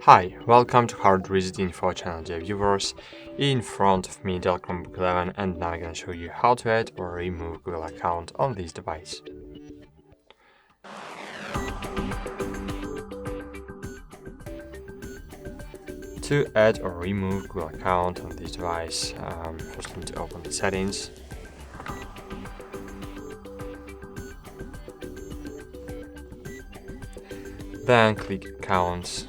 Hi, welcome to HardReset.Info channel, dear viewers. In front of me Dell Chromebook 11, and now I'm gonna show you how to add or remove Google account on this device. To add or remove Google account on this device, first we need to open the settings. Then click accounts,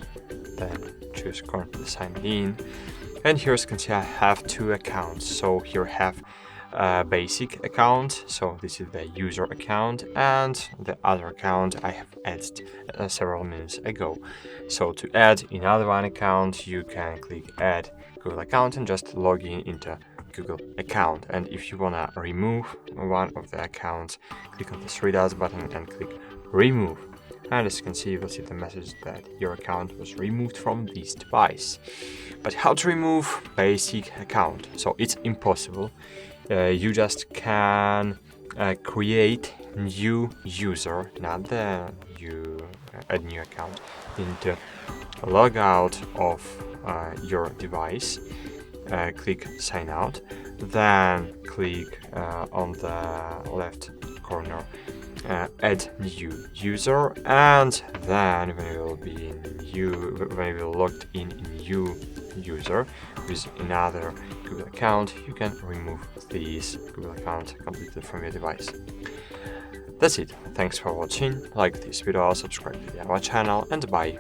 then choose currently signed in. And here as you can see I have two accounts. So here I have a basic account, so this is the user account, and the other account I have added several minutes ago. So to add another one account, you can click add Google account and just log in into Google account. And if you wanna remove one of the accounts, click on the three dots button and click remove. And as you can see, you will see the message that your account was removed from this device. But how to remove basic account? So it's impossible. You just can create new user, not the a new account, into logout of your device. Click sign out, then click on the left corner add new user, and then when you will logged in new user with another Google account, you can remove this Google account completely from your device. That's it. Thanks for watching. Like this video, subscribe to our channel, and bye.